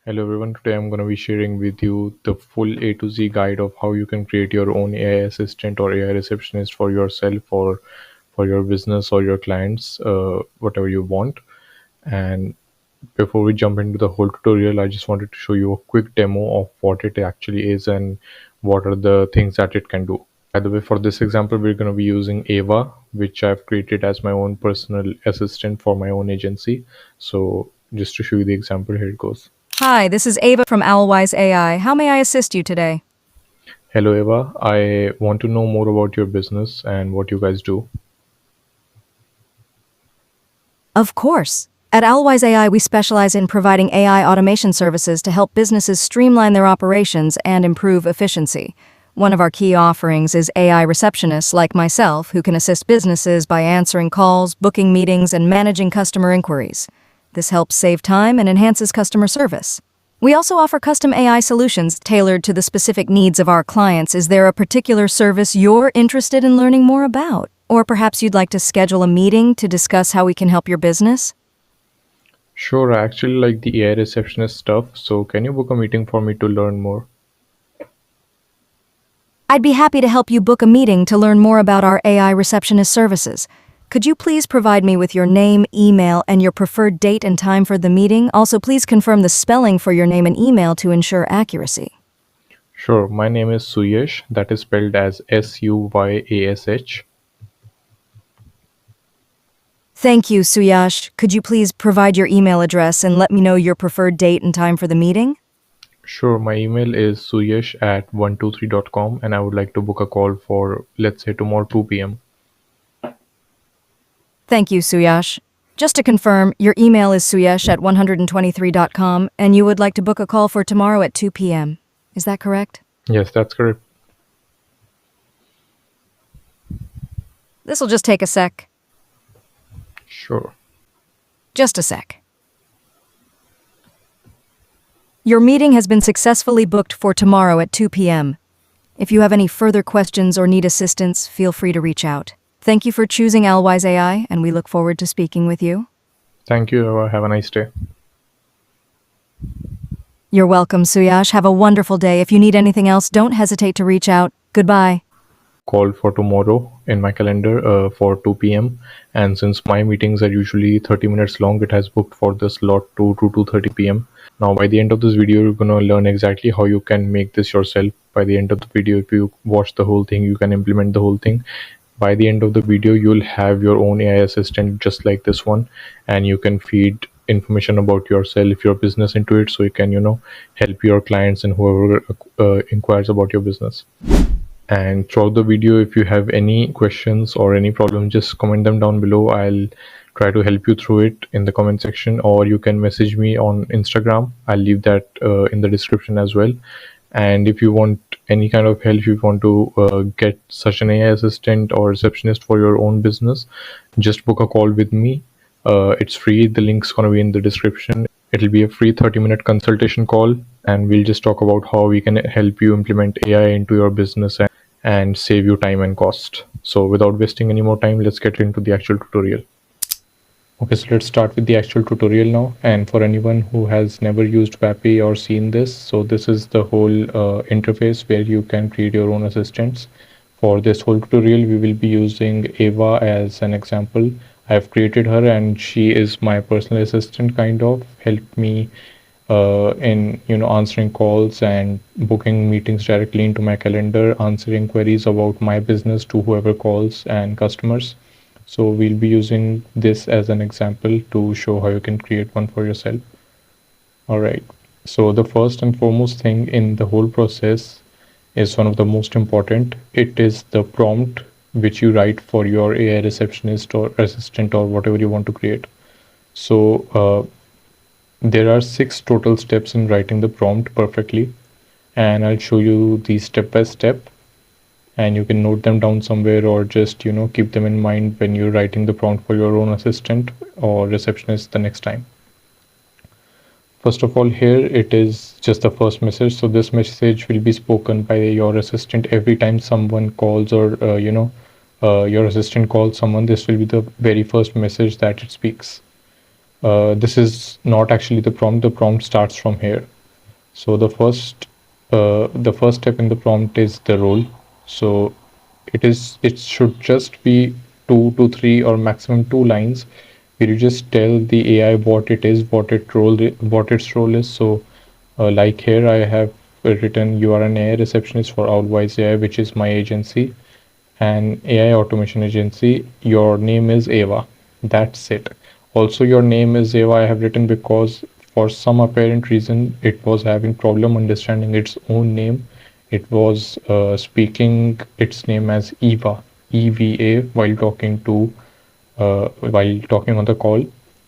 Hello everyone, today I'm going to be sharing with you the full A to Z guide of how you can create your own AI assistant or AI receptionist for yourself or for your business or your clients, whatever you want. And before we jump into the whole tutorial, I just wanted to show you a quick demo of what it actually is and what are the things that it can do. By the way, for this example, we're going to be using Ava, which I've created as my own personal assistant for my own agency. So just to show you the example, here it goes. Hi, this is Ava from Suyash AI. How may I assist you today? Hello, Eva. I want to know more about your business and what you guys do. Of course. At Suyash AI, we specialize in providing AI automation services to help businesses streamline their operations and improve efficiency. One of our key offerings is AI receptionists like myself who can assist businesses by answering calls, booking meetings, and managing customer inquiries. This helps save time and enhances customer service. We also offer custom AI solutions tailored to the specific needs of our clients. Is there a particular service you're interested in learning more about? Or perhaps you'd like to schedule a meeting to discuss how we can help your business? Sure, I actually like the AI receptionist stuff, so can you book a meeting for me to learn more? I'd be happy to help you book a meeting to learn more about our AI receptionist services. Could you please provide me with your name, email, and your preferred date and time for the meeting? Also, please confirm the spelling for your name and email to ensure accuracy. Sure, my name is Suyash, that is spelled as Suyash. Thank you, Suyash. Could you please provide your email address and let me know your preferred date and time for the meeting? Sure, my email is suyash@123.com and I would like to book a call for, let's say, tomorrow 2 p.m. Thank you, Suyash. Just to confirm, your email is suyash@123.com and you would like to book a call for tomorrow at 2 p.m. Is that correct? Yes, that's correct. This'll just take a sec. Sure. Just a sec. Your meeting has been successfully booked for tomorrow at 2 p.m. If you have any further questions or need assistance, feel free to reach out. Thank you for choosing Suyash AI, and we look forward to speaking with you. Thank you, Eva. Have a nice day. You're welcome, Suyash. Have a wonderful day. If you need anything else, don't hesitate to reach out. Goodbye. Call for tomorrow in my calendar for 2 p.m. And since my meetings are usually 30 minutes long, it has booked for the slot 2 to 2:30 p.m. Now, by the end of this video, you're going to learn exactly how you can make this yourself. By the end of the video, if you watch the whole thing, you can implement the whole thing. By the end of the video, you'll have your own AI assistant just like this one, and you can feed information about yourself, your business into it, so you can, help your clients and whoever inquires about your business. And throughout the video, if you have any questions or any problem, just comment them down below. I'll try to help you through it in the comment section, or you can message me on Instagram. I'll leave that in the description as well. And if you want any kind of help, if you want to get such an AI assistant or receptionist for your own business, just book a call with me. It's free. The link's going to be in the description. It'll be a free 30-minute consultation call, and we'll just talk about how we can help you implement AI into your business and save you time and cost. So without wasting any more time, let's get into the actual tutorial. Okay, so let's start with the actual tutorial now. And for anyone who has never used Vapi or seen this, so this is the whole interface where you can create your own assistants. For this whole tutorial, we will be using Ava as an example. I've created her and she is my personal assistant, kind of help me in answering calls and booking meetings directly into my calendar, answering queries about my business to whoever calls and customers. So we'll be using this as an example to show how you can create one for yourself. All right, so the first and foremost thing in the whole process is one of the most important. It is the prompt which you write for your AI receptionist or assistant or whatever you want to create. So there are 6 total steps in writing the prompt perfectly, and I'll show you these step by step, and you can note them down somewhere or just keep them in mind when you're writing the prompt for your own assistant or receptionist the next time. First of all, here it is just the first message. So this message will be spoken by your assistant every time someone calls, or your assistant calls someone. This will be the very first message that it speaks. This is not actually the prompt. The prompt starts from here. So the first step in the prompt is the role. So it should just be 2 to 3 or maximum 2 lines where you just tell the AI what it is, what its role is. So like here I have written, you are an AI receptionist for Outwise AI, which is my agency, an AI automation agency. Your name is Ava. That's it. Also, your name is Ava, I have written because for some apparent reason it was having problem understanding its own name. It was speaking its name as Eva, EVA, while talking on the call.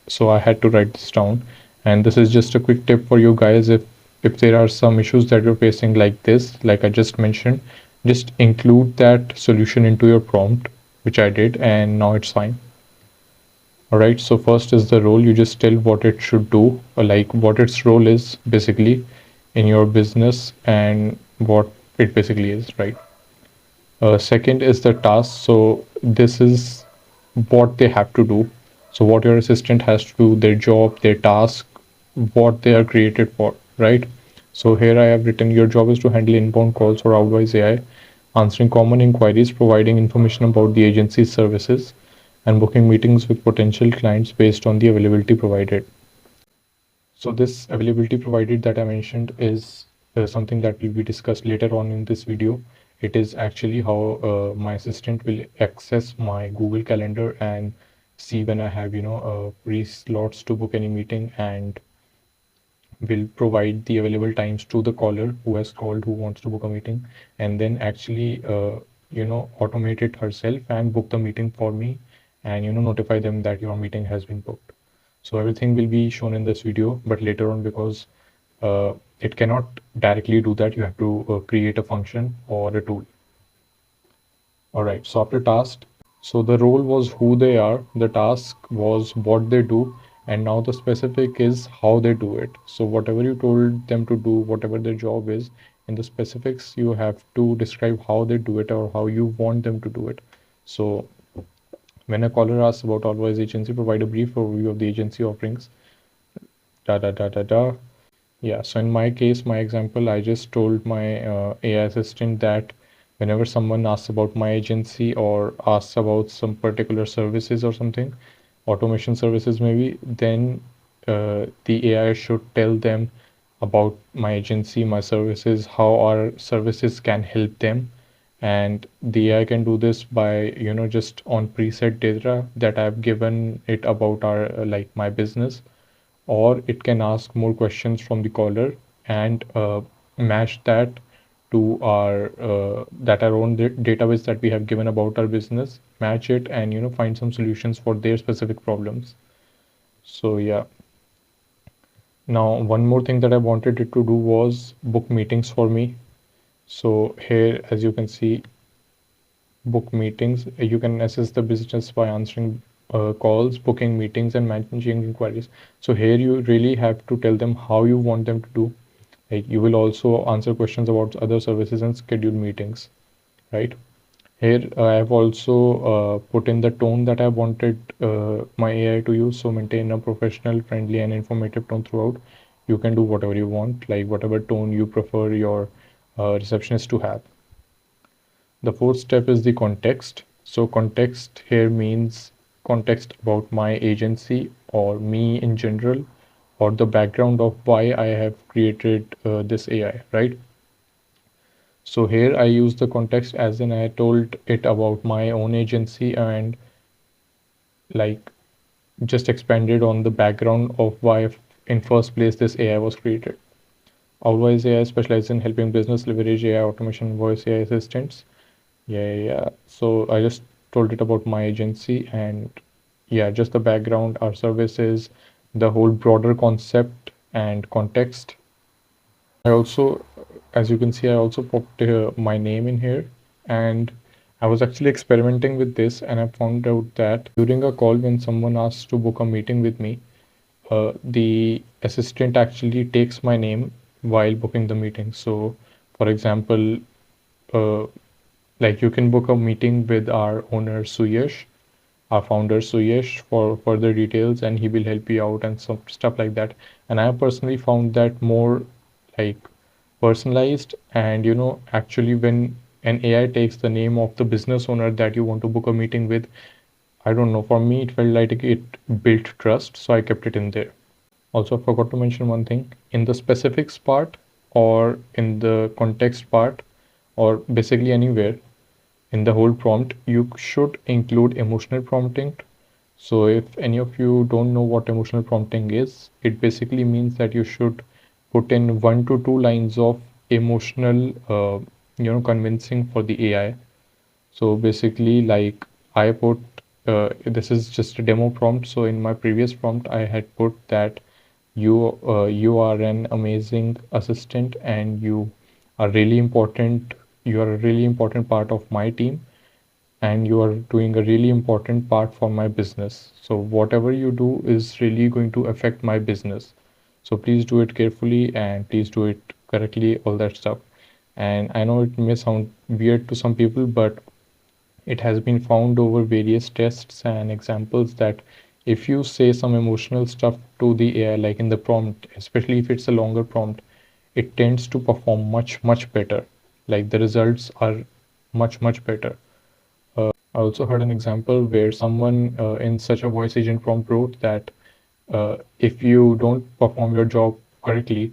So I had to write this down. And this is just a quick tip for you guys. If there are some issues that you're facing like this, like I just mentioned, just include that solution into your prompt, which I did, and now it's fine. All right, so first is the role. You just tell what it should do, or like what its role is basically in your business and what it basically is, right? Second is the task. So this is what they have to do. So what your assistant has to do, their job, their task, what they are created for, right? So here I have written, your job is to handle inbound calls or outwise AI, answering common inquiries, providing information about the agency's services, and booking meetings with potential clients based on the availability provided. So this availability provided that I mentioned is something that will be discussed later on in this video. It is actually how my assistant will access my Google Calendar and see when I have, free slots to book any meeting, and will provide the available times to the caller who has called, who wants to book a meeting, and then actually, automate it herself and book the meeting for me, and, notify them that your meeting has been booked. So everything will be shown in this video, but later on, because it cannot directly do that, you have to create a function or a tool. All right, so after task, so the role was who they are, the task was what they do, and now the specific is how they do it. So whatever you told them to do, whatever their job is, in the specifics, you have to describe how they do it or how you want them to do it. So when a caller asks about Allwise agency, provide a brief overview of the agency offerings, da da da da da. Yeah, so in my case, my example, I just told my AI assistant that whenever someone asks about my agency or asks about some particular services or something, automation services maybe, then the AI should tell them about my agency, my services, how our services can help them. And the AI can do this by, just on preset data that I've given it about like my business, or it can ask more questions from the caller and match that to our own database that we have given about our business, match it, and find some solutions for their specific problems. So yeah, now one more thing that I wanted it to do was book meetings for me. So here, as you can see, book meetings. You can assess the business by answering calls, booking meetings, and managing inquiries. So here you really have to tell them how you want them to do. Like you will also answer questions about other services and schedule meetings, right? Here I have also put in the tone that I wanted my AI to use. So maintain a professional, friendly, and informative tone throughout. You can do whatever you want, like whatever tone you prefer your receptionist to have. The fourth step is the context. So context here means context about my agency or me in general, or the background of why I have created this AI, right? So here I use the context as in I told it about my own agency and like just expanded on the background of why in first place this AI was created. Otherwise, AI specializes in helping business leverage AI automation voice AI assistants. Yeah. So I just told it about my agency and yeah, just the background, our services, the whole broader concept and context. I also, as you can see, I also popped my name in here, and I was actually experimenting with this, and I found out that during a call when someone asks to book a meeting with me, the assistant actually takes my name while booking the meeting. So, for example, uh, like you can book a meeting with our owner Suyash, our founder Suyash, for further details, and he will help you out and some stuff like that. And I personally found that more like personalized. And actually, when an AI takes the name of the business owner that you want to book a meeting with, I don't know, for me it felt like it built trust, so I kept it in there. Also, I forgot to mention one thing: in the specifics part, or in the context part, or basically anywhere in the whole prompt, you should include emotional prompting. So if any of you don't know what emotional prompting is, it basically means that you should put in 1 to 2 lines of emotional, convincing for the AI. So basically, like I put, this is just a demo prompt. So in my previous prompt, I had put that you are an amazing assistant, and you are really important. You are a really important part of my team, and you are doing a really important part for my business. So whatever you do is really going to affect my business. So please do it carefully, and please do it correctly, all that stuff. And I know it may sound weird to some people, but it has been found over various tests and examples that if you say some emotional stuff to the AI, like in the prompt, especially if it's a longer prompt, it tends to perform much, much better. Like the results are much, much better. I also heard an example where someone in such a voice agent prompt wrote that if you don't perform your job correctly,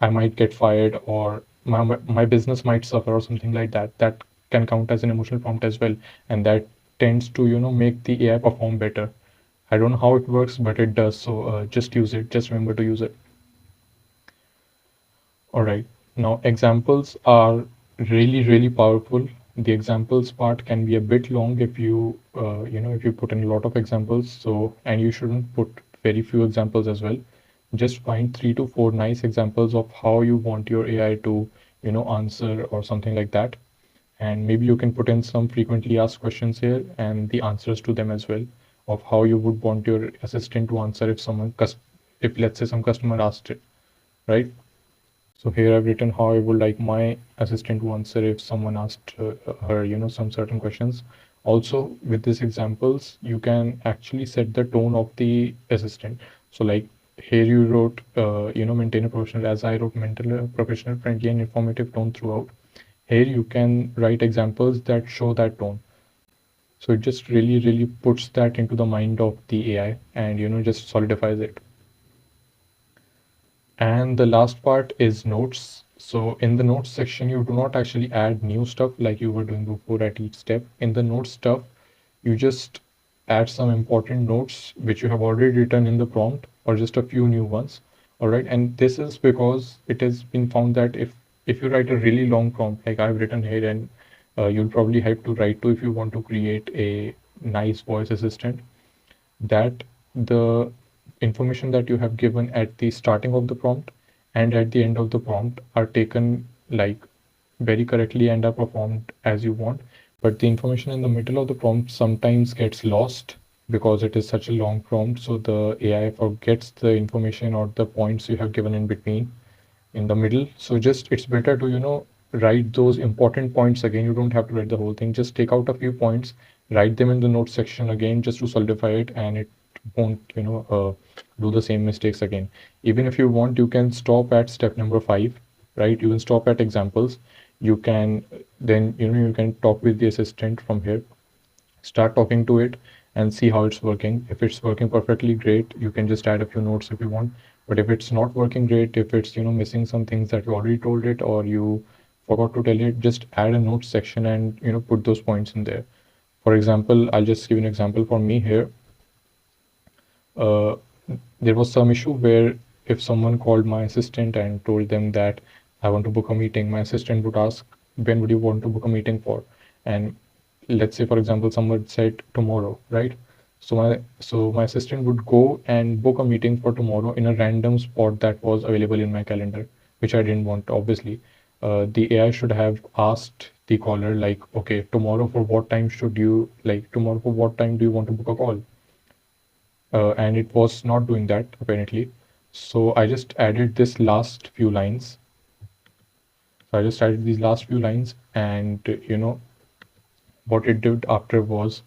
I might get fired, or my business might suffer, or something like that. That can count as an emotional prompt as well, and that tends to make the AI perform better. I don't know how it works, but it does. So just use it. Just remember to use it. All right. Now, examples are really, really powerful. The examples part can be a bit long if if you put in a lot of examples. So, and you shouldn't put very few examples as well. Just find 3 to 4 nice examples of how you want your AI to, answer or something like that. And maybe you can put in some frequently asked questions here and the answers to them as well, of how you would want your assistant to answer if let's say some customer asked it, right? So here I've written how I would like my assistant to answer if someone asked her, some certain questions. Also, with these examples, you can actually set the tone of the assistant. So like here you wrote, maintain a professional, as I wrote mental, professional, friendly, and informative tone throughout. Here you can write examples that show that tone. So it just really, really puts that into the mind of the AI, and, just solidifies it. And the last part is notes. So in the notes section, you do not actually add new stuff like you were doing before at each step. In the notes stuff, you just add some important notes which you have already written in the prompt, or just a few new ones. All right. And this is because it has been found that if you write a really long prompt, like I've written here, and you'll probably have to write to if you want to create a nice voice assistant, that the information that you have given at the starting of the prompt and at the end of the prompt are taken like very correctly and are performed as you want. But the information in the middle of the prompt sometimes gets lost because it is such a long prompt. So the AI forgets the information or the points you have given in between, in the middle. So just it's better to, write those important points again. You don't have to write the whole thing. Just take out a few points, write them in the notes section again just to solidify it, and it won't, do the same mistakes again. Even if you want, you can stop at step number 5, right? You can stop at examples. You can then, you can talk with the assistant from here, start talking to it, and see how it's working. If it's working perfectly great, you can just add a few notes if you want. But if it's not working great, if it's, missing some things that you already told it, or you forgot to tell it, just add a notes section and, put those points in there. For example, I'll just give an example for me here. uh, there was some issue where if someone called my assistant and told them that I want to book a meeting, my assistant would ask, when would you want to book a meeting for? And let's say, for example, someone said tomorrow, right? So my assistant would go and book a meeting for tomorrow in a random spot that was available in my calendar, which I didn't want, obviously. The AI should have asked the caller, like, okay, tomorrow for what time do you want to book a call? And it was not doing that apparently. So I just added this last few lines. So I just added these last few lines, and what it did after was,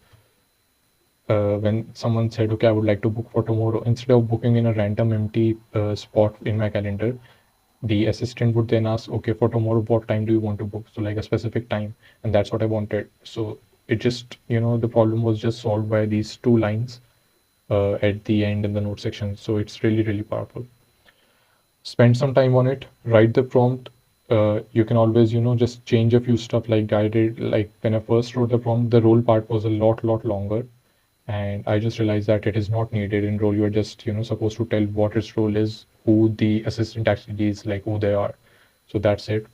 when someone said, "Okay, I would like to book for tomorrow," instead of booking in a random empty spot in my calendar, the assistant would then ask, okay, for tomorrow, what time do you want to book? So like a specific time, and that's what I wanted. So it just, the problem was just solved by these two lines at the end in the note section. So it's really, really powerful. Spend some time on it, write the prompt. You can always, just change a few stuff like guided. Like when I first wrote the prompt, the role part was a lot longer. And I just realized that it is not needed in role. You're just, supposed to tell what its role is, who the assistant actually is, like who they are. So that's it.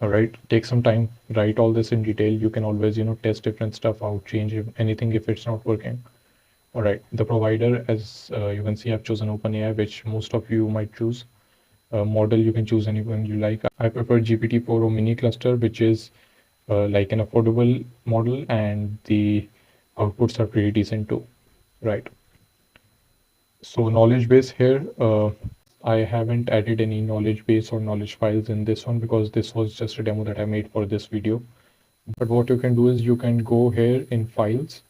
All right. Take some time, write all this in detail. You can always, test different stuff out, change anything if it's not working. All right. The provider, as you can see, I've chosen OpenAI, which most of you might choose. Model, you can choose anyone you like. I prefer GPT-4 or mini cluster, which is like an affordable model, and the outputs are pretty decent too. Right. So knowledge base here, I haven't added any knowledge base or knowledge files in this one because this was just a demo that I made for this video. But what you can do is you can go here in files,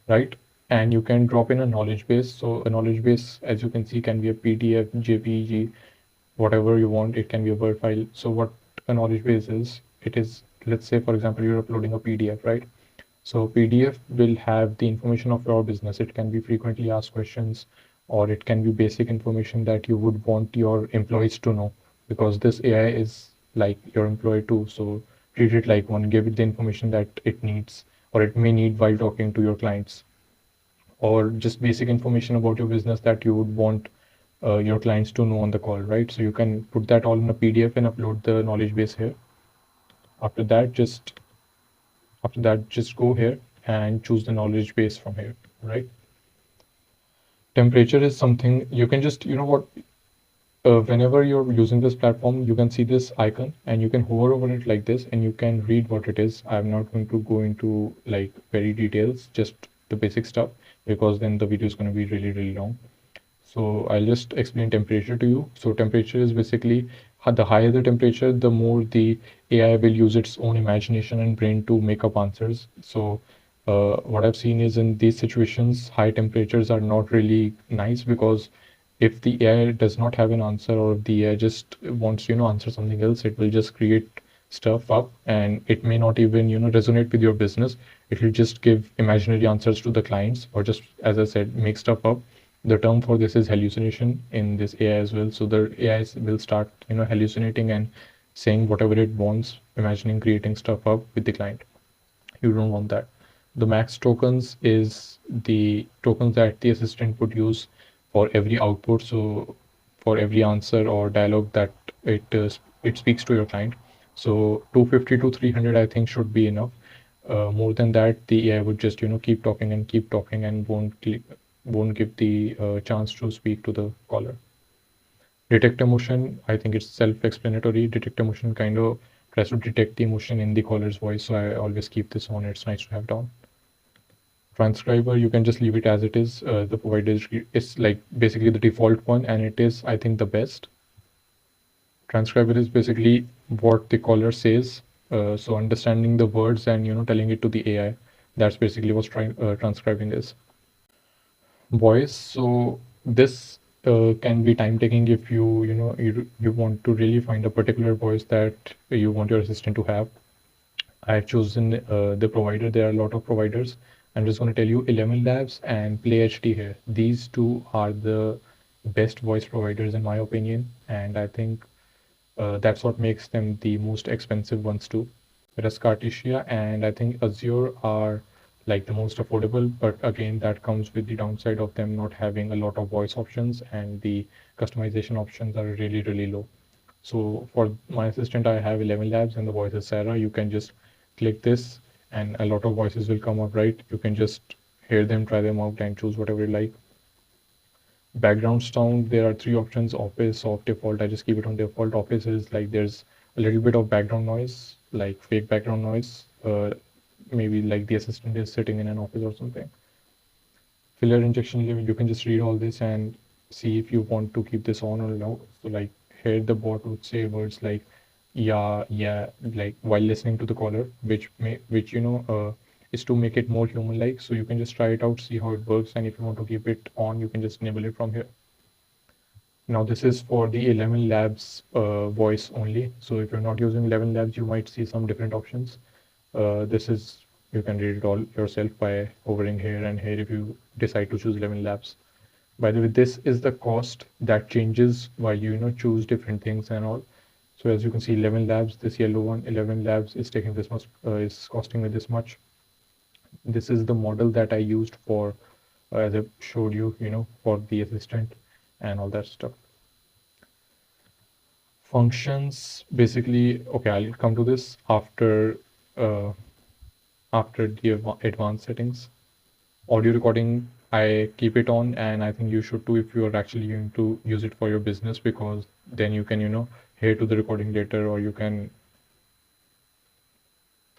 right? And you can drop in a knowledge base. So a knowledge base, as you can see, can be a PDF, JPG, whatever you want. It can be a Word file. So what a knowledge base is, it is, let's say, for example, you're uploading a PDF, right? So PDF will have the information of your business. It can be frequently asked questions, or it can be basic information that you would want your employees to know, because this AI is like your employee too. So treat it like one, give it the information that it needs or it may need while talking to your clients, or just basic information about your business that you would want your clients to know on the call, right? So you can put that all in a PDF and upload the knowledge base here. After that, just go here and choose the knowledge base from here, right? Temperature is something you can just, whenever you're using this platform, you can see this icon and you can hover over it like this and you can read what it is. I'm not going to go into like very details, just the basic stuff, because then the video is going to be really, really long. So I'll just explain temperature to you. So temperature is basically the higher the temperature, the more the AI will use its own imagination and brain to make up answers. So what I've seen is in these situations, high temperatures are not really nice, because if the AI does not have an answer, or if the AI just wants to, answer something else, it will just create stuff up, and it may not even, resonate with your business. It will just give imaginary answers to the clients, or just, as I said, make stuff up. The term for this is hallucination in this AI as well. So the AI will start, hallucinating and saying whatever it wants, imagining, creating stuff up with the client. You don't want that. The max tokens is the tokens that the assistant would use for every output. So for every answer or dialogue that it speaks to your client. So 250 to 300, I think, should be enough. More than that, the AI would just, keep talking and won't give the chance to speak to the caller. Detect emotion, I think it's self-explanatory. Detect emotion kind of tries to detect the emotion in the caller's voice, so I always keep this on. It's nice to have down. Transcriber, you can just leave it as it is. The provider is like basically the default one, and it is, I think, the best. Transcriber is basically what the caller says. So understanding the words and, telling it to the AI. That's basically what transcribing is. Voice. So this can be time taking if you want to really find a particular voice that you want your assistant to have. I've chosen the provider. There are a lot of providers. I'm just going to tell you 11 Labs and Play HD here. These two are the best voice providers in my opinion, and I think that's what makes them the most expensive ones too. Whereas Cartesia and I think Azure are like the most affordable, but again, that comes with the downside of them not having a lot of voice options, and the customization options are really, really low. So for my assistant, I have 11 Labs and the voice is Sarah. You can just click this and a lot of voices will come up, right? You can just hear them, try them out, and choose whatever you like. Background sound, there are three options: office, off, default. I just keep it on default. Office is like there's a little bit of background noise, like fake background noise. Maybe like the assistant is sitting in an office or something. Filler injection level, you can just read all this and see if you want to keep this on or no. So like here the bot would say words like yeah, like while listening to the caller, which is to make it more human like. So you can just try it out, see how it works, and if you want to keep it on, you can just enable it from here. Now this is for the 11 labs voice only. So if you're not using 11 labs, you might see some different options. This is, you can read it all yourself by hovering here and here if you decide to choose 11 labs. By the way, this is the cost that changes while you choose different things and all. So as you can see, 11 labs, this yellow one, 11 labs is taking this much, is costing me this much. This is the model that I used for, as I showed you, for the assistant and all that stuff. Functions, basically, okay, I'll come to this uh, after the advanced settings. Audio recording, I keep it on, and I think you should too if you are actually going to use it for your business, because then you can hear to the recording later, or you can,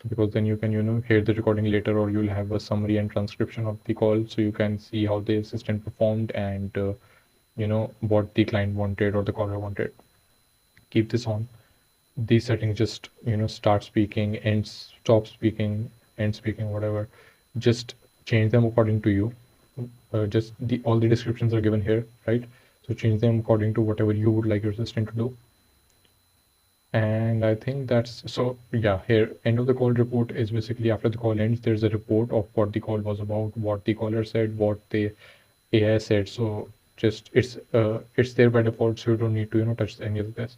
because then you can hear the recording later, or you'll have a summary and transcription of the call, so you can see how the assistant performed and what the client wanted or the caller wanted. Keep this on. These settings just start speaking, end, stop speaking, end speaking, whatever. Just change them according to you. Just the all the descriptions are given here, right? So change them according to whatever you would like your assistant to do. And I think that's so. Yeah, here end of the call report is basically after the call ends, there's a report of what the call was about, what the caller said, what the AI said. So just it's there by default, so you don't need to touch any of this.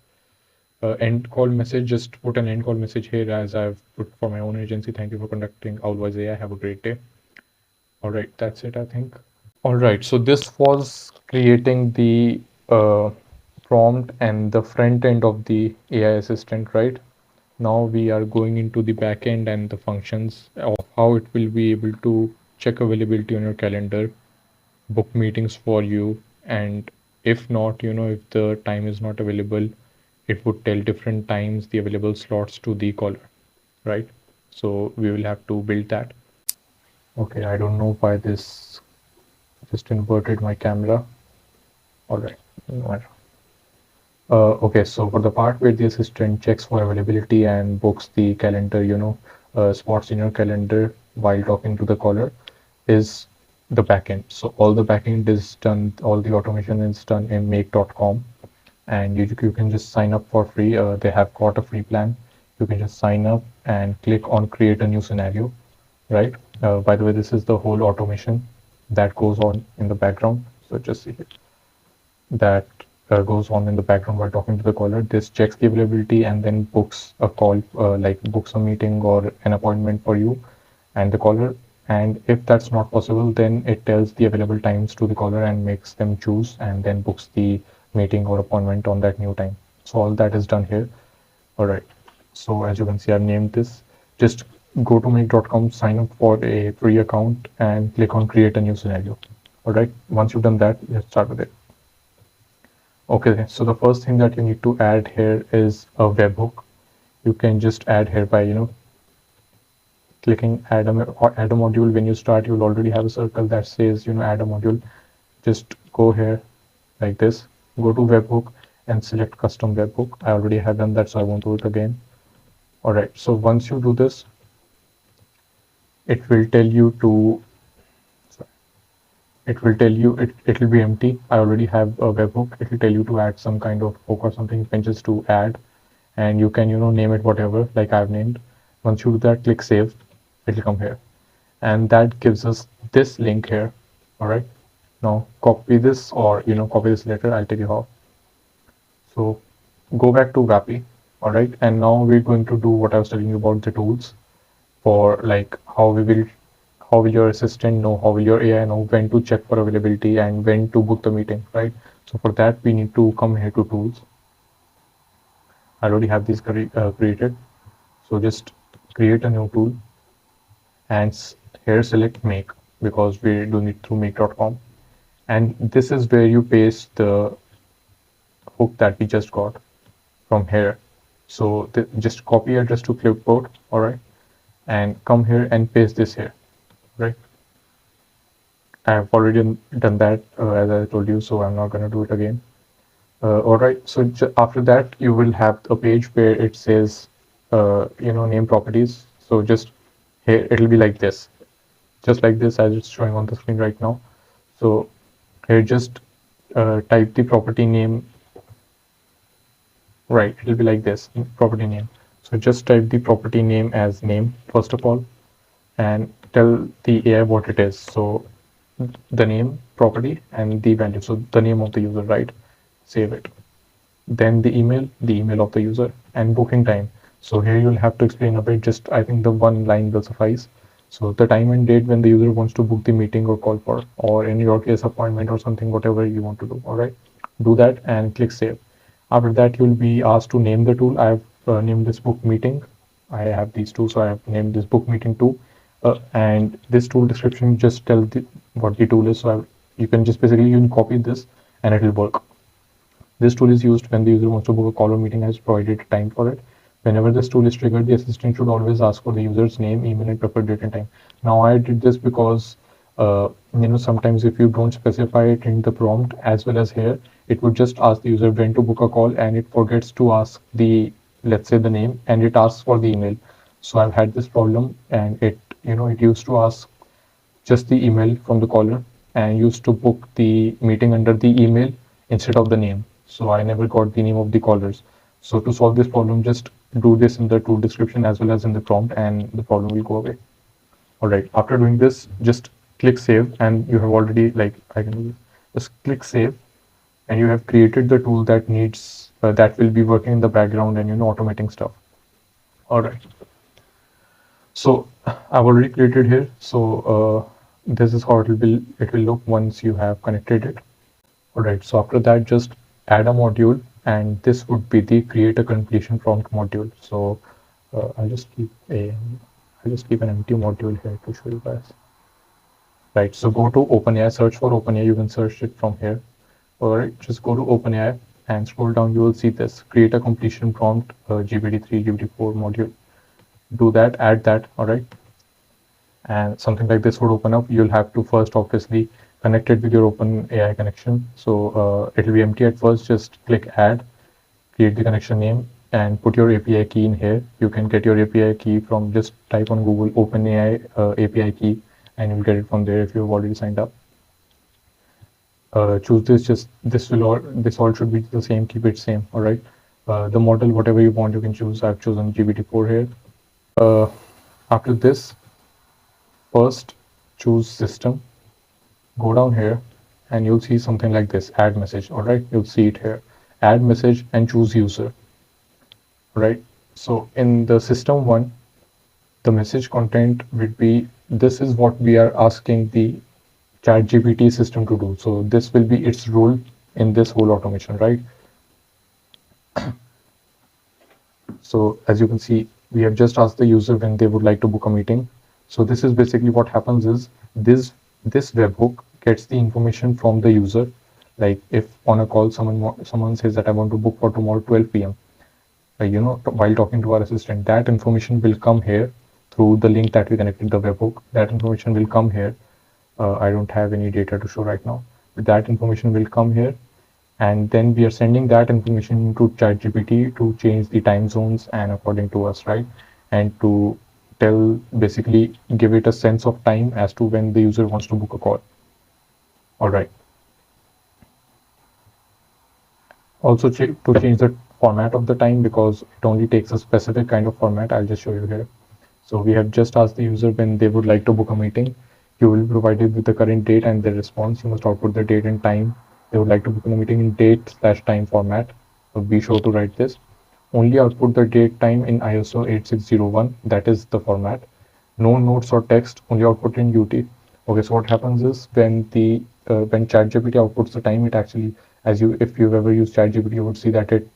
End call message, just put an end call message here as I've put for my own agency. Thank you for conducting Always AI. Have a great day. All right, that's it, I think. All right, so this was creating the prompt and the front end of the AI assistant, right? Now we are going into the back end and the functions of how it will be able to check availability on your calendar, book meetings for you, and if not, if the time is not available, it would tell different times the available slots to the caller, right? So we will have to build that. Okay, I don't know why this just inverted my camera. All right, no matter. Okay, so for the part where the assistant checks for availability and books the calendar, spots in your calendar while talking to the caller, is the backend. So all the backend is done, all the automation is done in make.com, and you can just sign up for free. They have got a free plan. You can just sign up and click on create a new scenario, right? By the way, this is the whole automation that goes on in the background. So just see here that goes on in the background while talking to the caller. This checks the availability and then books a call, like books a meeting or an appointment for you and the caller. And if that's not possible, then it tells the available times to the caller and makes them choose and then books the meeting or appointment on that new time. So all that is done here. All right. So as you can see, I've named this. Just go to make.com, sign up for a free account and click on create a new scenario. All right. Once you've done that, let's start with it. Okay, so the first thing that you need to add here is a webhook. You can just add here by clicking add a module. When you start, you'll already have a circle that says add a module. Just go here like this, go to webhook and select custom webhook. I already have done that, so I won't do it again. All right, so once you do this, it will tell you to, it will tell you it will be empty. I already have a webhook. It will tell you to add some kind of hook or something. You can just do add and you can name it whatever like I've named. Once you do that, click save. It will come here and that gives us this link here. All right, now copy this or copy this later. I'll tell you how. So go back to Vapi. All right, and now we're going to do what I was telling you about the tools for like how will your assistant know, how will your AI know when to check for availability and when to book the meeting, right? So for that we need to come here to tools. I already have these created, so just create a new tool and here select make because we're doing it through make.com, and this is where you paste the hook that we just got from here. So just copy address to clipboard, all right, and come here and paste this here, right? I've already done that as I told you, so I'm not going to do it again. All right, so after that you will have a page where it says name properties. So just here it'll be like this, just like this as it's showing on the screen right now. So here just type the property name. Right, it'll be like this, property name. So just type the property name as name first of all, and tell the AI what it is. So the name, property, and the value. So the name of the user, right? Save it. Then the email of the user, and booking time. So here you'll have to explain a bit, just I think the one line will suffice. So the time and date when the user wants to book the meeting or call for, or in your case, appointment or something, whatever you want to do. All right, do that and click save. After that, you'll be asked to name the tool. I have named this book meeting. I have these two, so I have named this book meeting too. And this tool description just tell what the tool is. So you can just basically you can copy this and it will work. This tool is used when the user wants to book a call or meeting and has provided a time for it. Whenever this tool is triggered, the assistant should always ask for the user's name, email, and preferred date and time. Now, I did this because sometimes if you don't specify it in the prompt as well as here, it would just ask the user when to book a call, and it forgets to ask the, let's say, the name, and it asks for the email. So I've had this problem, and it used to ask just the email from the caller and used to book the meeting under the email instead of the name. So I never got the name of the callers. So to solve this problem, just do this in the tool description as well as in the prompt, and the problem will go away. All right. After doing this, just click save, and you have already, like, I can do this. Just click save, and you have created the tool that needs that will be working in the background and automating stuff. All right. So I've already created here. So this is how it will look once you have connected it. All right. So after that, just add a module, and this would be the create a completion prompt module. So I'll just keep an empty module here to show you guys. Right. So go to OpenAI, search for OpenAI. You can search it from here. All right. Just go to OpenAI and scroll down. You will see this create a completion prompt GPT-3 GPT-4 module. Do that. Add that. All right. And something like this would open up. You'll have to first obviously connect it with your OpenAI connection. So it'll be empty at first. Just click add, create the connection name, and put your API key in here. You can get your API key from just type on Google OpenAI API key, and you'll get it from there if you've already signed up. Choose this. Just this all should be the same. Keep it same. All right. The model, whatever you want, you can choose. I've chosen GPT-4 here. After this, first choose system, go down here, and you'll see something like this, add message. All right, you'll see it here, add message, and choose user. All right, so in the system one, the message content would be, this is what we are asking the ChatGPT system to do. So this will be its role in this whole automation, right? So as you can see, we have just asked the user when they would like to book a meeting. So this is basically what happens is this webhook gets the information from the user. Like if on a call someone says that I want to book for tomorrow 12 p.m. While talking to our assistant, that information will come here through the link that we connected the webhook. That information will come here. I don't have any data to show right now, but that information will come here, and then we are sending that information to ChatGPT to change the time zones and according to us, right? And to basically give it a sense of time as to when the user wants to book a call. All right. Also to change the format of the time, because it only takes a specific kind of format. I'll just show you here. So we have just asked the user when they would like to book a meeting. You will be provided with the current date and the response. You must output the date and time they would like to book a meeting in date/time format. So be sure to write this. Only output the date time in ISO 8601. That is the format. No notes or text. Only output in UT. Okay, so what happens is when ChatGPT outputs the time, it actually, if you've ever used ChatGPT, you would see that it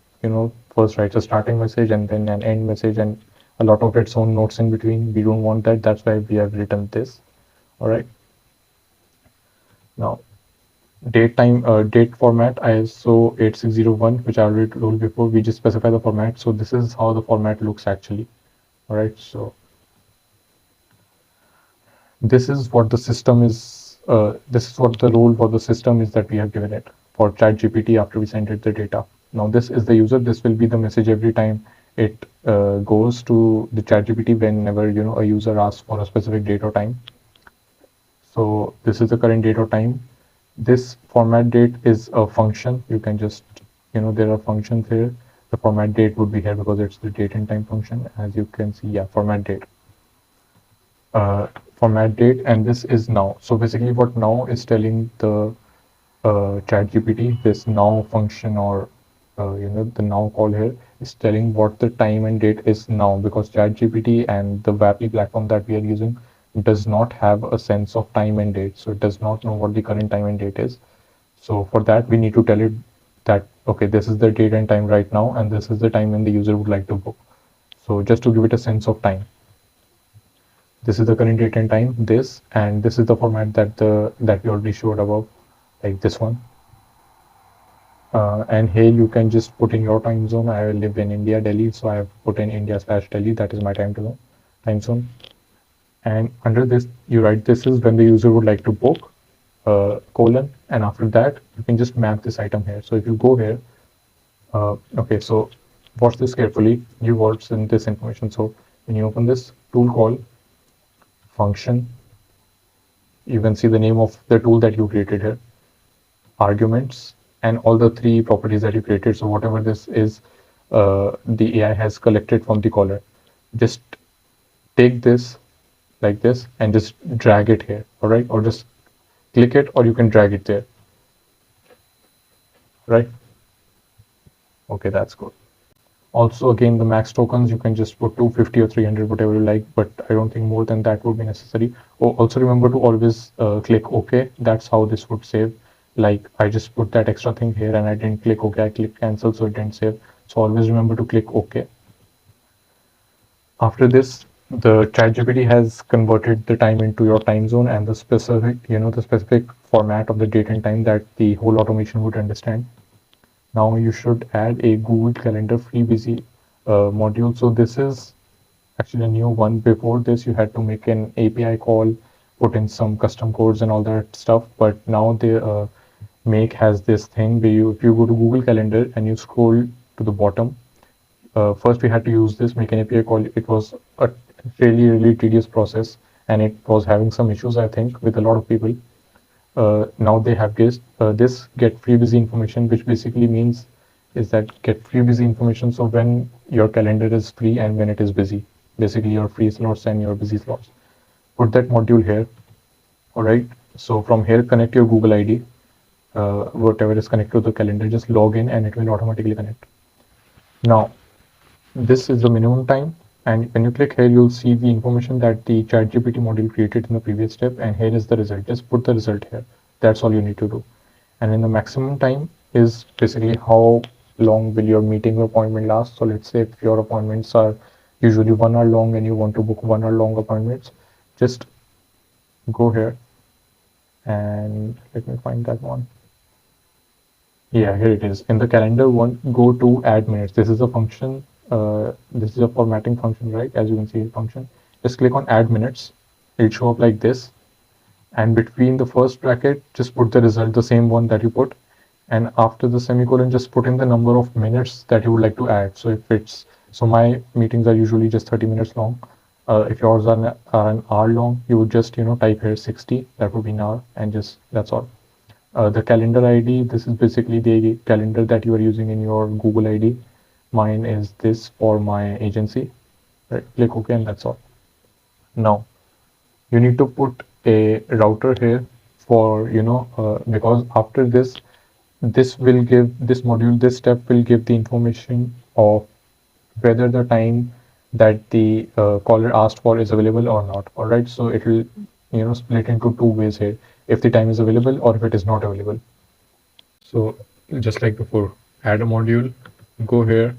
first writes a starting message and then an end message and a lot of its own notes in between. We don't want that. That's why we have written this. All right. Now, date format ISO 8601, which I already told before. We just specify the format. So this is how the format looks actually. All right. So this is what the system is. This is what the role for the system is that we have given it for ChatGPT after we send it the data. Now this is the user. This will be the message every time it goes to the ChatGPT whenever a user asks for a specific date or time. So this is the current date or time. This format date is a function. You can just, there are functions here. The format date would be here because it's the date and time function. As you can see, yeah, format date. Uh, Format date, and this is now. So basically what now is telling the chat GPT, this now function, or the now call here is telling what the time and date is now, because chat GPT and the Waply platform that we are using does not have a sense of time and date, so it does not know what the current time and date is. So for that we need to tell it that, okay, this is the date and time right now, and this is the time when the user would like to book. So just to give it a sense of time, this is the current date and time, this, and this is the format that we already showed above, like this one. And here you can just put in your time zone. I live in India, Delhi, so I have put in India/Delhi. That is my time zone. And under this, you write this is when the user would like to book, colon, and after that you can just map this item here. So if you go here, okay, so watch this carefully. You what's in this information. So when you open this tool call function, you can see the name of the tool that you created here, arguments, and all the three properties that you created. So whatever this is, the AI has collected from the caller. Just take this like this and just drag it here, all right? Or just click it, or you can drag it there, right? Okay, that's good. Also, again, the max tokens, you can just put 250 or 300, whatever you like, but I don't think more than that would be necessary. Oh, also remember to always click OK. That's how this would save. Like I just put that extra thing here and I didn't click OK, I clicked cancel, so it didn't save. So always remember to click OK. After this, the ChatGPT has converted the time into your time zone and the specific format of the date and time that the whole automation would understand. Now you should add a Google Calendar free busy module. So this is actually a new one. Before this, you had to make an API call, put in some custom codes and all that stuff. But now the Make has this thing where if you go to Google Calendar and you scroll to the bottom, first we had to use this make an API call. It was a really tedious process, and it was having some issues, I think, with a lot of people. Now they have this get free busy information, which basically means is that get free busy information. So when your calendar is free and when it is busy, basically your free slots and your busy slots, put that module here. All right. So from here, connect your Google ID, whatever is connected to the calendar, just log in and it will automatically connect. Now, this is the minimum time, and when you click here, you'll see the information that the ChatGPT module created in the previous step, and here is the result. Just put the result here. That's all you need to do. And then the maximum time is basically how long will your meeting or appointment last. So let's say if your appointments are usually 1 hour long and you want to book 1 hour long appointments, just go here and let me find that one. Yeah, here it is. In the calendar one, go to add minutes. This is a function. This is a formatting function, right? As you can see, function. Just click on add minutes. It'll show up like this. And between the first bracket, just put the result, the same one that you put. And after the semicolon, just put in the number of minutes that you would like to add. So if it's, so my meetings are usually just 30 minutes long. If yours are an hour long, you would just, type here 60. That would be an hour, and just, that's all. The calendar ID, this is basically the calendar that you are using in your Google ID. Mine is this for my agency. Right? Click OK, and that's all. Now, you need to put a router here for, because after this, this module, this step will give the information of whether the time that the caller asked for is available or not. All right, so it will split into two ways here: if the time is available or if it is not available. So just like before, add a module, go here,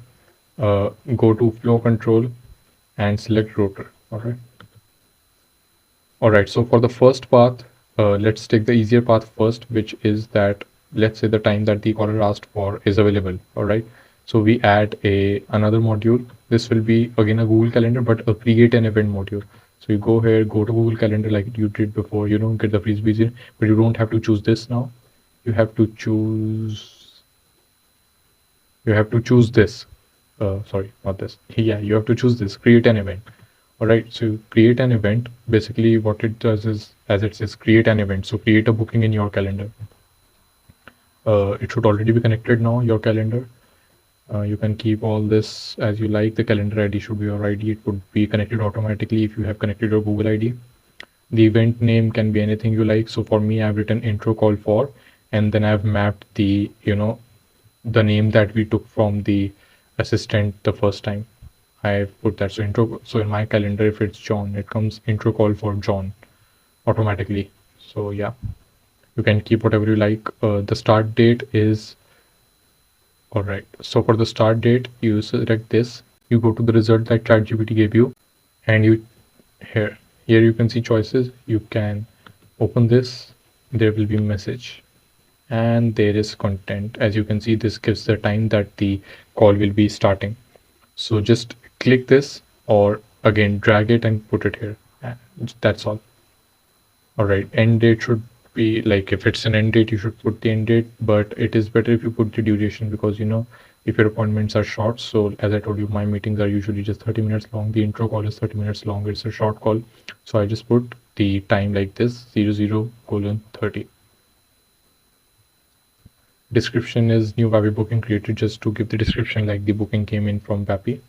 go to flow control and select router. All right, so for the first path, let's take the easier path first, which is that let's say the time that the caller asked for is available. All right, so we add another module. This will be again a Google Calendar, but a create an event module. So you go here, go to Google Calendar like you did before, get the freeze busy, but you don't have to choose this now. You have to choose this. Sorry, not this. Yeah, you have to choose this, create an event. All right, so create an event. Basically what it does is, as it says, create an event. So create a booking in your calendar. It should already be connected now, your calendar. You can keep all this as you like. The calendar ID should be your ID. It would be connected automatically if you have connected your Google ID. The event name can be anything you like. So for me, I've written intro call for, and then I've mapped the, the name that we took from the assistant the first time. I put that. So intro, so in my calendar, if it's John, it comes intro call for John automatically. So yeah, you can keep whatever you like. The start date is all right. So for the start date, you select this. You go to the result that ChatGPT gave you, and you here you can see choices. You can open this. There will be message, and there is content. As you can see, this gives the time that the call will be starting. So just click this, or again drag it and put it here. And that's all. All right, end date should be like, if it's an end date, you should put the end date, but it is better if you put the duration, because if your appointments are short. So as I told you, my meetings are usually just 30 minutes long. The intro call is 30 minutes long. It's a short call. So I just put the time like this, 00:30. Description is new Vapi booking created, just to give the description like the booking came in from Vapi.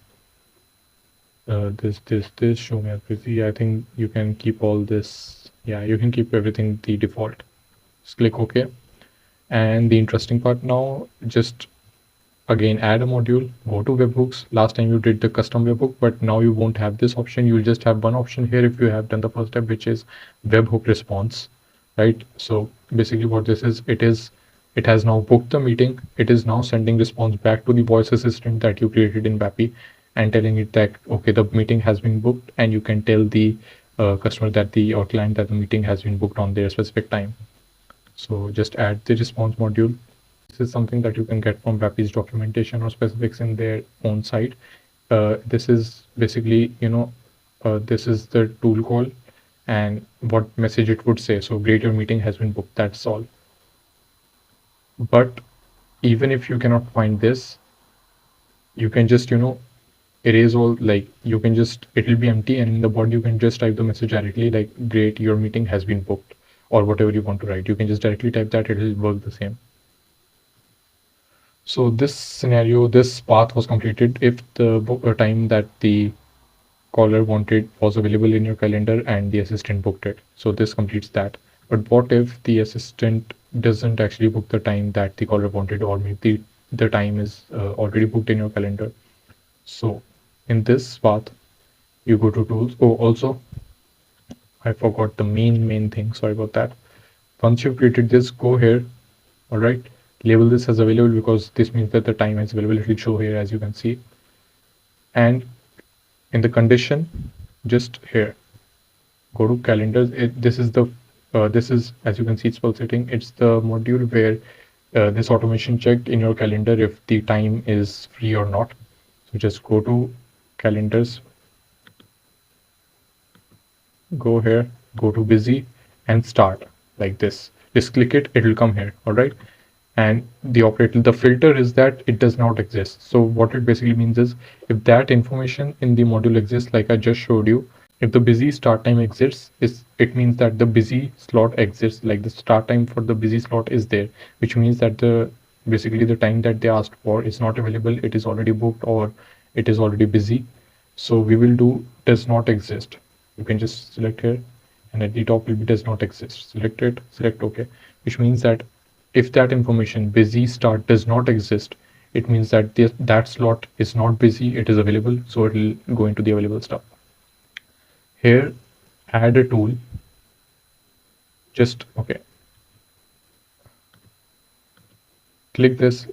This show me as busy. I think you can keep all this. Yeah, you can keep everything the default. Just click OK. And the interesting part now, just again add a module, go to webhooks. Last time you did the custom webhook, but now you won't have this option. You'll just have one option here if you have done the first step, which is webhook response, right? So basically what this is, it has now booked the meeting. It is now sending response back to the voice assistant that you created in Vapi, and telling it that okay, the meeting has been booked, and you can tell the customer that the or client that the meeting has been booked on their specific time. So just add the response module. This is something that you can get from Vapi's documentation or specifics in their own site. This is basically, this is the tool call and what message it would say. So great, your meeting has been booked. That's all. But even if you cannot find this, you can just, erase all, like you can just, it will be empty, and in the body you can just type the message directly like great, your meeting has been booked, or whatever you want to write. You can just directly type that. It will work the same. So this scenario, this path was completed if the time that the caller wanted was available in your calendar and the assistant booked it. So this completes that. But what if the assistant doesn't actually book the time that the caller wanted, or maybe the time is already booked in your calendar? So in this path, you go to tools. Oh, also, I forgot the main thing. Sorry about that. Once you've created this, go here. All right. Label this as available, because this means that the time is available. It will show here, as you can see. And in the condition, just here, go to calendars. This is the this is, as you can see, it's pulsating. It's the module where this automation checked in your calendar if the time is free or not. So just go to calendars, go here, go to busy, and start like this. Just click it, it will come here. All right. And the operator, the filter is that it does not exist. So what it basically means is, if that information in the module exists, like I just showed you, if the busy start time exists, it means that the busy slot exists, like the start time for the busy slot is there, which means that the basically the time that they asked for is not available, it is already booked, or it is already busy. So we will do does not exist. You can just select here, and at the top will be does not exist. Select it, select OK, which means that if that information busy start does not exist, it means that that slot is not busy, it is available, so it will go into the available stuff. Here, add a tool. Just okay. Click this,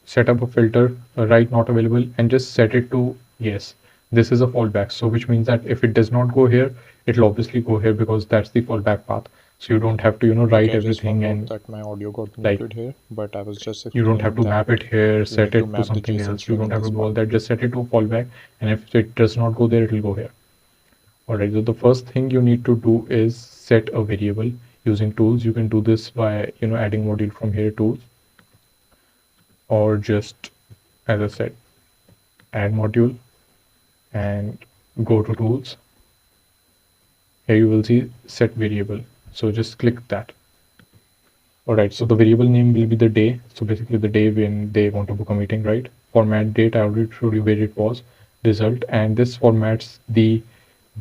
set up a filter, write not available, and just set it to yes. This is a fallback, so which means that if it does not go here, it will obviously go here, because that's the fallback path. So you don't have to write Okay, I just everything, found out and that my audio got like muted here, but I was just you don't have explaining to that map it here, you set need to it to map the something JSON else. You string don't in have to this do all part. that. Just set it to fallback, and if it does not go there, it will go here. All right. So the first thing you need to do is set a variable using tools. You can do this by adding module from here, tools, or just, as I said, add module and go to tools. Here you will see set variable. So just click that. All right, so the variable name will be the day. So basically the day when they want to book a meeting, right? Format date, I already showed you where it was, result, and this formats the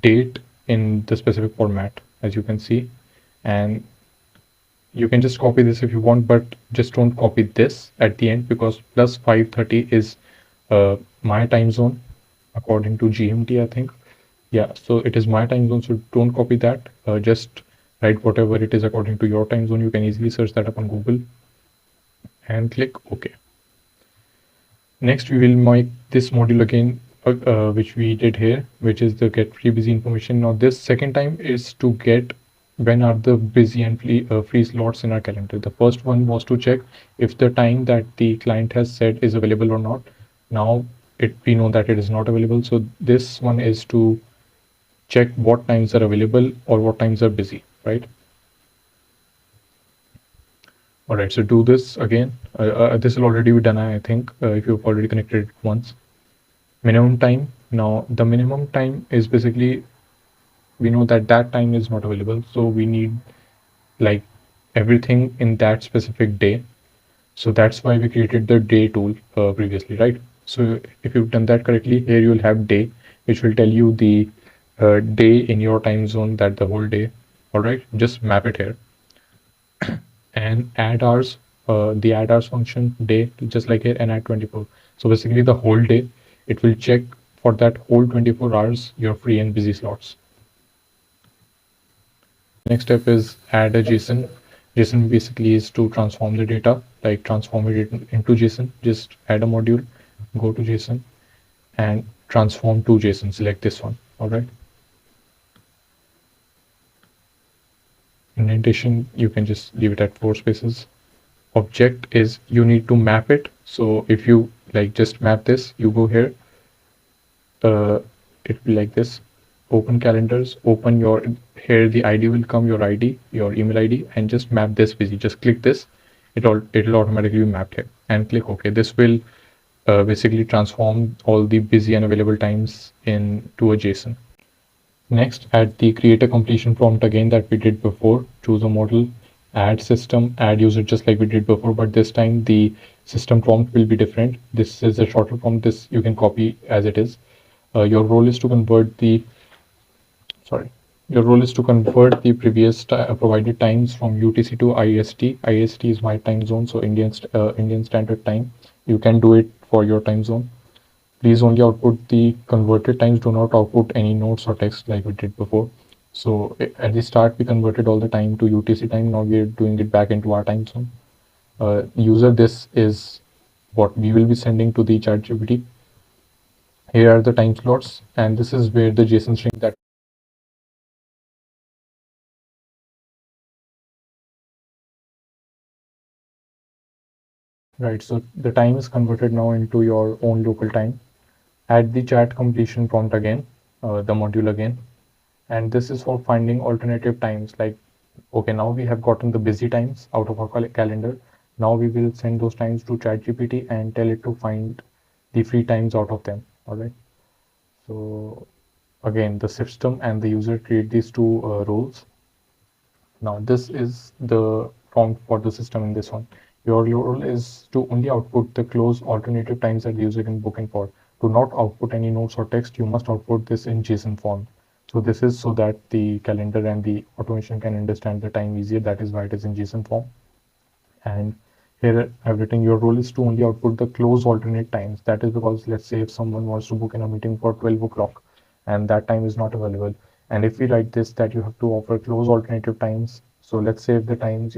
date in the specific format, as you can see. And you can just copy this if you want, but just don't copy this at the end because plus 5:30 is my time zone according to GMT, I think. Yeah, so it is my time zone, so don't copy that. Just write whatever it is according to your time zone. You can easily search that up on Google and click OK. Next, we will make this module again, which we did here, which is the get free busy information. Now, this second time is to get when are the busy and free slots in our calendar. The first one was to check if the time that the client has said is available or not. Now, we know that it is not available. So this one is to check what times are available or what times are busy, right? All right, so do this again. This will already be done, I think, if you've already connected it once. Minimum time. Now, the minimum time is basically, we know that that time is not available. So we need like everything in that specific day. So that's why we created the day tool previously, right? So if you've done that correctly, here you'll have day, which will tell you the day in your time zone, that the whole day. All right, just map it here and add hours, the add hours function day, just like here, and add 24. So basically the whole day, it will check for that whole 24 hours your free and busy slots. Next step is add a JSON. JSON basically is to transform the data, like transform it into JSON. Just add a module, go to JSON and transform to JSON. Select this one. All right. Indentation, you can just leave it at 4 spaces. Object is you need to map it. So if you like just map this, you go here, it will be like this. Open calendars, open your, here the ID will come, your ID, your email ID, and just map this busy. Just click this, it'll automatically be mapped here, and click OK. This will basically transform all the busy and available times into a JSON. Next, add the create a completion prompt again that we did before. Choose a model, add system, add user, just like we did before, but this time the system prompt will be different. This is a shorter prompt. This you can copy as it is. Your role is to convert the previous provided times from UTC to IST. IST is my time zone, so Indian Standard Time. You can do it for your time zone. Please only output the converted times. Do not output any notes or text like we did before. So at the start, we converted all the time to UTC time. Now we're doing it back into our time zone. User, this is what we will be sending to the ChatGPT. Here are the time slots, and this is where the JSON string that right. So the time is converted now into your own local time. Add the chat completion prompt again, the module again, and this is for finding alternative times. Like, okay, now we have gotten the busy times out of our calendar. Now we will send those times to ChatGPT and tell it to find the free times out of them. All right. So again, the system and the user create these two roles. Now this is the prompt for the system in this one. Your role is to only output the close alternative times that the user can book in for. Do not output any notes or text. You must output this in JSON form. So this is so that the calendar and the automation can understand the time easier. That is why it is in JSON form. And here I've written your role is to only output the close alternate times. That is because let's say if someone wants to book in a meeting for 12 o'clock and that time is not available. And if we write this that you have to offer close alternative times. So let's say if the times,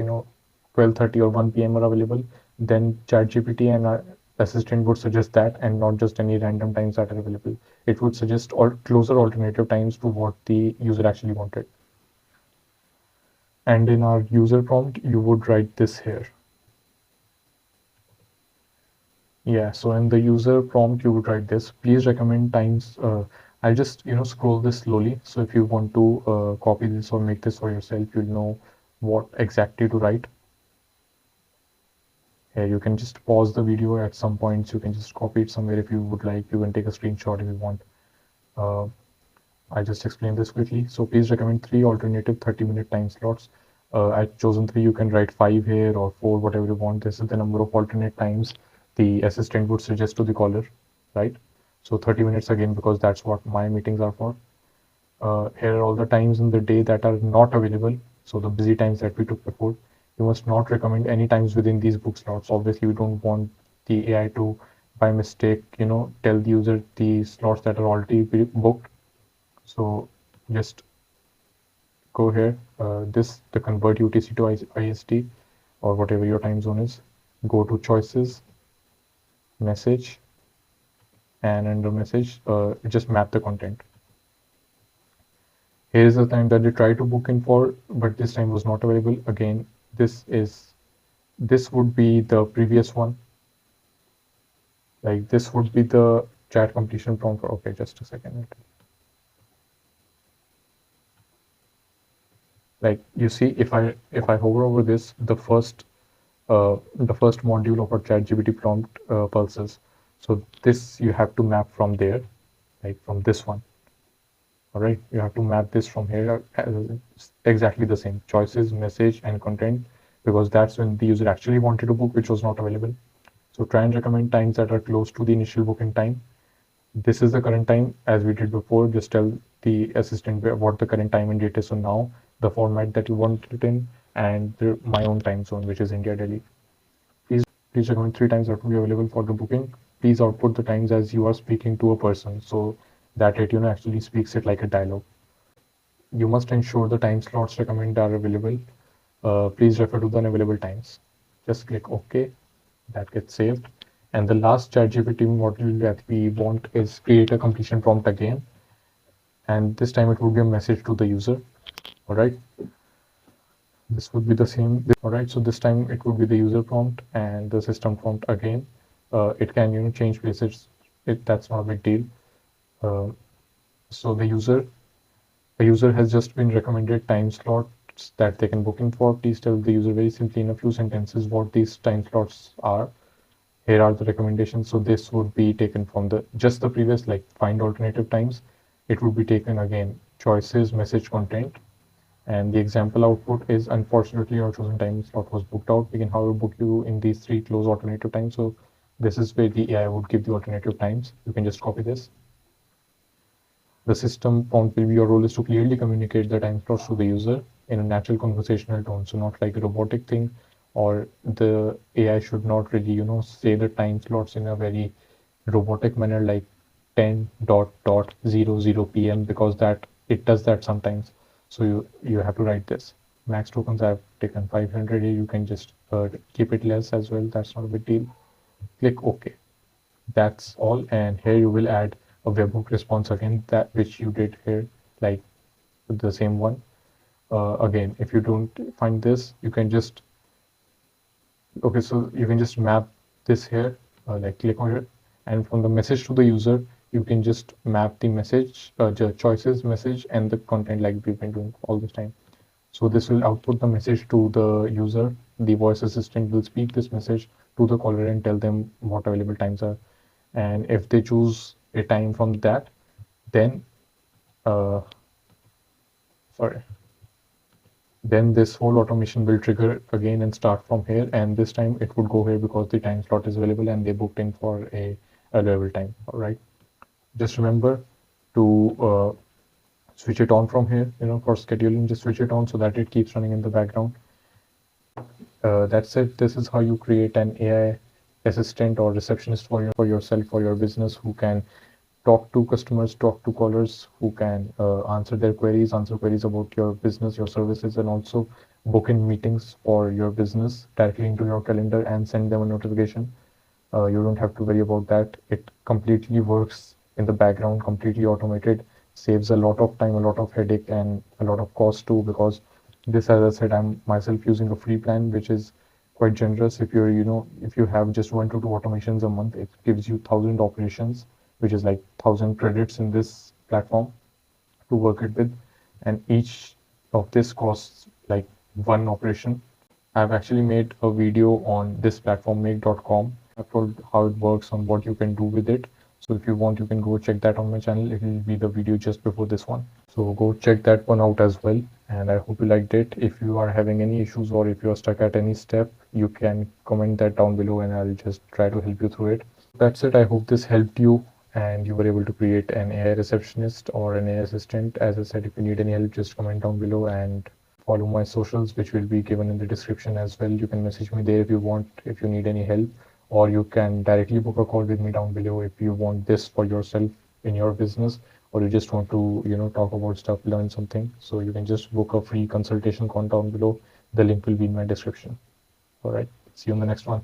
12:30 or 1 p.m. are available, then ChatGPT and our assistant would suggest that and not just any random times that are available. It would suggest all closer alternative times to what the user actually wanted. And in our user prompt, you would write this here. Yeah, so in the user prompt, you would write this. Please recommend times. I'll just, scroll this slowly. So if you want to copy this or make this for yourself, you'll know what exactly to write. Here, you can just pause the video at some points. You can just copy it somewhere if you would like. You can take a screenshot if you want. I just explained this quickly. So please recommend 3 alternative 30-minute time slots. I've chosen 3. You can write 5 here or 4, whatever you want. This is the number of alternate times the assistant would suggest to the caller, right? So 30 minutes again, because that's what my meetings are for. Here are all the times in the day that are not available. So the busy times that we took before. You must not recommend any times within these book slots. Obviously, we don't want the AI to, by mistake, tell the user the slots that are already booked. So just go here, the convert UTC to IST or whatever your time zone is. Go to choices, message, and under message, just map the content. Here is the time that they tried to book in for, but this time was not available. Again, this would be the previous one. Like this would be the chat completion prompt. Okay, just a second. Like you see, if I hover over this, the first module of our ChatGPT prompt pulses. So this you have to map from there, like from this one. All right, you have to map this from here exactly the same choices, message, and content, because that's when the user actually wanted to book, which was not available. So try and recommend times that are close to the initial booking time. This is the current time as we did before. Just tell the assistant what the current time and date is. So now the format that you want it in, and my own time zone, which is India, Delhi. Please recommend 3 times that will be available for the booking. Please output the times as you are speaking to a person, so that it actually speaks it like a dialogue. You must ensure the time slots recommended are available. Please refer to the unavailable times. Just click OK. That gets saved. And the last ChatGPT module that we want is create a completion prompt again. And this time it will be a message to the user. All right. This would be the same. All right. So this time it would be the user prompt and the system prompt again. It can change places. That's not a big deal. So the user has just been recommended time slots that they can book in for. Please tell the user very simply in a few sentences what these time slots are. Here are the recommendations. So this would be taken from just the previous, like find alternative times. It would be taken again, choices, message, content. And the example output is, unfortunately, your chosen time slot was booked out. We can, however, book you in these 3 close alternative times. So this is where the AI would give the alternative times. You can just copy this. The system prompt will be, your role is to clearly communicate the time slots to the user in a natural conversational tone. So not like a robotic thing, or the AI should not really, say the time slots in a very robotic manner, like 10:00 p.m., because that it does that sometimes. So you have to write this. Max tokens I've taken 500 here. You can just keep it less as well. That's not a big deal. Click OK. That's all. And here you will add a webhook response again, that which you did here, like the same one. Again, if you don't find this, you can just so you can just map this here, like click on it, and from the message to the user, you can just map the message, choices, message, and the content, like we've been doing all this time. So this will output the message to the user. The voice assistant will speak this message to the caller and tell them what available times are. And if they choose a time from that, then uh, sorry, then this whole automation will trigger again and start from here. And this time it would go here because the time slot is available and they booked in for a available time. All right. Just remember to switch it on from here, for scheduling. Just switch it on so that it keeps running in the background. That's it. This is how you create an AI assistant or receptionist for yourself, for your business, who can talk to customers, talk to callers, who can answer their queries, answer queries about your business, your services, and also book in meetings for your business directly into your calendar and send them a notification. You don't have to worry about that. It completely works in the background, completely automated, saves a lot of time, a lot of headache, and a lot of cost too, because this, as I said, I'm myself using a free plan, which is quite generous. If if you have just 1 to 2 automations a month, it gives you 1,000 operations, which is like 1,000 credits in this platform to work it with. And each of this costs like 1 operation. I've actually made a video on this platform, make.com. I've told how it works, on what you can do with it. So if you want, you can go check that on my channel. It will be the video just before this one. So go check that one out as well. and I hope you liked it. If you are having any issues or if you are stuck at any step, you can comment that down below and I'll just try to help you through it. That's it. I hope this helped you and you were able to create an AI receptionist or an AI assistant. As I said, if you need any help, just comment down below and follow my socials, which will be given in the description as well. You can message me there if you want, if you need any help, or you can directly book a call with me down below if you want this for yourself in your business, or you just want to, talk about stuff, learn something. So you can just book a free consultation call down below. The link will be in my description. All right. See you in the next one.